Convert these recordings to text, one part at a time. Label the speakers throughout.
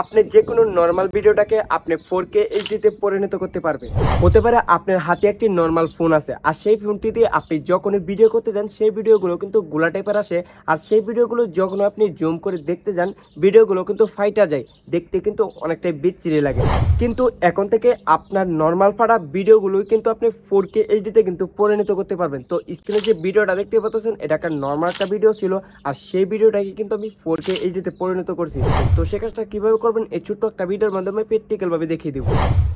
Speaker 1: আপনি যে কোনো নর্মাল ভিডিওটাকে আপনি 4K এইচডিতে পরিণত করতে পারবেন। হতে পারে আপনার হাতে একটি নর্মাল ফোন আছে, আর সেই ফোনটি দিয়ে আপনি যখনই ভিডিও করতে যান সেই ভিডিওগুলো কিন্তু গোলা টাইপের আসে, আর সেই ভিডিওগুলো যখন আপনি জুম করে দেখতে যান ভিডিওগুলো কিন্তু ফাইটা যায়, দেখতে কিন্তু অনেকটাই বিচ্ছিরি লাগে। কিন্তু এখন থেকে আপনার নর্মাল ফাটা ভিডিওগুলোই কিন্তু আপনি 4K এইচডিতে কিন্তু পরিণত করতে পারবেন। তো স্ক্রিনে যে ভিডিওটা দেখতে পাচ্ছেন এটা একটা নর্মাল একটা ভিডিও ছিল, আর সেই ভিডিওটাকে কিন্তু আমি 4K এইচডিতে পরিণত করছি। তো সে কাজটা কিভাবে করবেন এই ছোট্ট একটা ভিডিওর মাধ্যমে প্র্যাকটিক্যাল ভাবে দেখিয়ে দিব।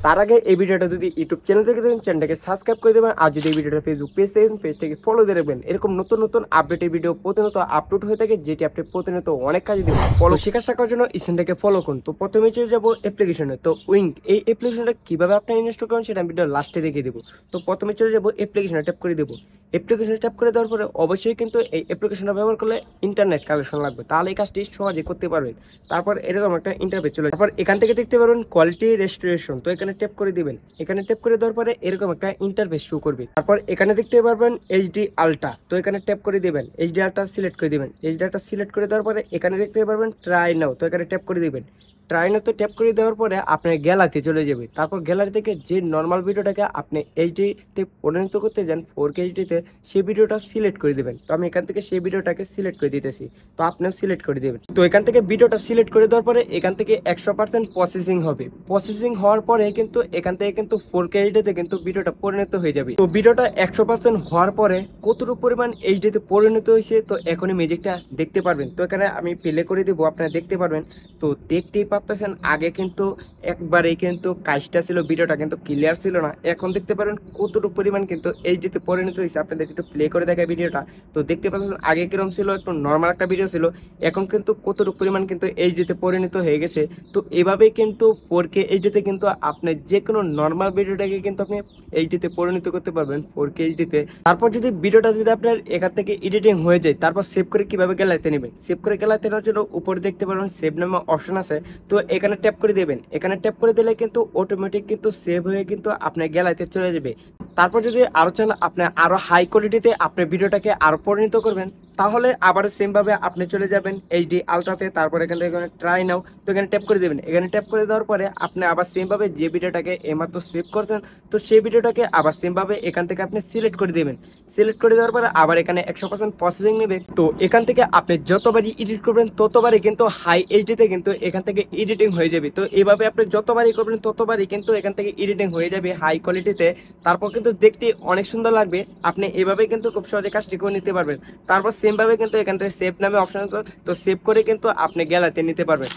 Speaker 1: তার আগে এই ভিডিওটা যদি ইউটিউব চ্যানেল থেকে দেখেন চ্যানেলটাকে সাবস্ক্রাইব করে দেবেন, আর যদি এই ভিডিওটা ফেসবুক পেজ থেকে পেজটাকে ফলো দিয়ে রাখবেন। এরকম নতুন নতুন আপডেটের ভিডিও প্রতিনিয়ত আপলোড হয়ে থাকে, যেটি আপনি প্রতিনিয়ত অনেক কাজে দেবেন। ফলো সে কাজটা করার জন্য চ্যানেলটাকে ফলো করুন। তো প্রথমে চলে যাবো অ্যাপ্লিকেশনে। তো উইঙ্ক এই অ্যাপ্লিকেশনটা কিভাবে আপনি ইনস্টল করেন সেটা আমি ভিডিও লাস্টে দেখিয়ে দেবো। তো প্রথমে চলে যাবো অ্যাপ্লিকেশনে ট্যাপ করে দেবো। অ্যাপ্লিকেশনে ট্যাপ করে দেওয়ার পরে অবশ্যই কিন্তু এই অ্যাপ্লিকেশনটা ব্যবহার করলে ইন্টারনেট কানেকশন লাগবে, তাহলে এই কাজটি সহজে করতে পারবেন। তারপর এরকম একটা ইন্টারফেস চলে, তারপর এখান থেকে দেখতে পারবেন কোয়ালিটি রেস্টোরেশন। তো এখানে ট্যাপ করে দিবেন। এখানে ট্যাপ করে দেওয়ার পরে এরকম একটা ইন্টারফেস শো করবে। তারপর এখানে দেখতে পারবেন এইচডি আলট্রা। তো এখানে ট্যাপ করে দিবেন, এইচডি আলট্রা সিলেক্ট করে দিবেন। এইচডি আলট্রা সিলেক্ট করে দেওয়ার পরে এখানে দেখতে পারবেন ট্রাই নাও। তো এখানে ট্যাপ করে দিবেন। ট্রাই নাও তো ট্যাপ করে দেওয়ার পরে আপনার গ্যালারিতে চলে যাবে। তারপর গ্যালারি থেকে যে নর্মাল ভিডিওটাকে আপনি এইচডিতে পরিণত করতে যান 4K এইচডিতে, সেই ভিডিওটা সিলেক্ট করে দিবেন। তো আমি এখান থেকে সেই ভিডিওটাকে সিলেক্ট করে দিতেছি, তো আপনিও সিলেক্ট করে দিবেন। তো এখান থেকে ভিডিওটা সিলেক্ট করে দেওয়ার পরে এখান থেকে 100% প্রসেসিং হবে। প্রসেসিং হওয়ার পরে কিন্তু এখান থেকে কিন্তু 4K এইচডিতে কিন্তু ভিডিওটা পরিণত হয়ে যাবে। তো ভিডিওটা 100% হওয়ার পরে কতটুকু পরিমাণ এইচডিতে পরিণত হয়েছে তো এখনই ম্যাজিকটা দেখতে পারবেন। তো এখানে আমি প্লে করে দিব, আপনারা দেখতে পারবেন। তো দেখতেই পাচ্ছেন আগে কিন্তু একবারেই কিন্তু কাজটা ছিল, ভিডিওটা কিন্তু ক্লিয়ার ছিল না। এখন দেখতে পারেন কতটুকু পরিমাণ কিন্তু এইচডিতে পরিণত হয়েছে। আপনাদের একটু প্লে করে দেখায় ভিডিওটা। তো দেখতে পাচ্ছেন আগে কিরকম ছিল, একটু নর্মাল একটা ভিডিও ছিল, এখন কিন্তু কতটুকু পরিমাণ কিন্তু এইচডিতে পরিণত হয়ে গেছে। তো এভাবেই কিন্তু 4K এইচডিতে কিন্তু আপনি যে কোনো নর্মাল ভিডিওটাকে কিন্তু আপনি এইচডিতে পরিণত করতে পারবেন 4K এইচডিতে। তারপর যদি ভিডিওটা যদি আপনার এখান থেকে এডিটিং হয়ে যায়, তারপর সেভ করে কিভাবে গ্যালারিতে নেবেন। সেভ করে গ্যালারিতে নেওয়ার জন্য উপরে দেখতে পারবেন সেভ নামে অপশন আছে। তো এখানে ট্যাপ করে দেবেন। এখানে ট্যাপ করে দিলে কিন্তু অটোমেটিক কিন্তু সেভ হয়ে কিন্তু আপনার গ্যালারিতে চলে যাবে। তারপর যদি আরো চান আপনি আরো হাই কোয়ালিটিতে আপনি ভিডিওটাকে আরো পরিণত করবেন, তাহলে আবার সেম ভাবে আপনি চলে যাবেন এইচডি আলট্রাতে। তারপর এখান থেকে ট্রাই নাও, তো এখানে ট্যাপ করে দেবেন। এখানে ট্যাপ করে দেওয়ার পরে আপনি আবার সেম ভাবে যে ভিডিওটাকে এইমাত্র সেভ করছেন, তো সেই ভিডিওটাকে আবার সেম ভাবে এখান থেকে আপনি সিলেক্ট করে দেবেন। সিলেক্ট করে দেওয়ার পরে আবার এখানে 100% প্রসেসিং নেবে। তো এখান থেকে আপনি যতবারই এডিট করবেন ততবারই কিন্তু হাই এইচডিতে কিন্তু এখান থেকে এডিটিং হয়ে যাবে। তো এইভাবে আপনি যতবারই করবেন ততবারই কিন্তু এখান থেকে এডিটিং হয়ে যাবে হাই কোয়ালিটিতে। তারপর কিন্তু দেখতে অনেক সুন্দর লাগবে। আপনি এভাবে কিন্তু খুব সহজে কাজটি করে নিতে পারবেন। তারপর সেম ভাবে কিন্তু এখান থেকে সেভ নামে অপশন আছে, তো সেভ করে কিন্তু আপনি গ্যালারিতে নিতে পারবেন।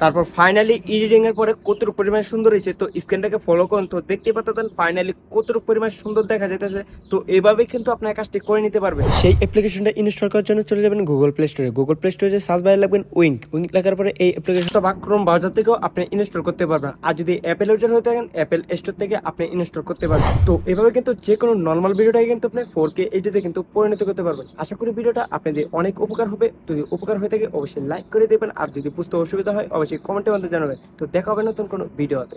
Speaker 1: তারপর ফাইনালি এডিটিং এর পরে কতটুকু পরিমাণ সুন্দর হয়েছে, তো স্ক্রিনটাকে ফলো করুন। তো দেখতে পাচ্ছেন ফাইনালি কতটুকু পরিমাণ সুন্দর দেখা যাইতেছে। তো এইভাবে কিন্তু আপনার কাজটি করে নিতে পারবেন। সেই অ্যাপ্লিকেশনটা ইনস্টল করার জন্য চলে যাবেন গুগল প্লে স্টোরে। গুগল প্লে স্টোরে সার্চ বারে লাগবেন উইঙ্ক। উইঙ্ক লেখার পরে এই অ্যাপ্লিকেশনটা বা ক্রোম ব্রাউজার থেকেও আপনি ইনস্টল করতে পারবেন। আর যদি অ্যাপেল ইউজার হয়ে থাকেন অ্যাপেল স্টোর থেকে আপনি ইনস্টল করতে পারবেন। তো এভাবে কিন্তু যে কোনো নর্মাল ভিডিওটাকে কিন্তু আপনি 4K এইচডিতে কিন্তু পরিণত করতে পারবেন। আশা করি ভিডিওটা আপনাদের অনেক উপকার হবে। যদি উপকার হয়ে থাকে অবশ্যই লাইক করে দেবেন, আর যদি বুঝতে অসুবিধা হয় অবশ্যই কমেন্টের মধ্যে জানাবেন। তো দেখা হবে নতুন কোনো ভিডিওতে।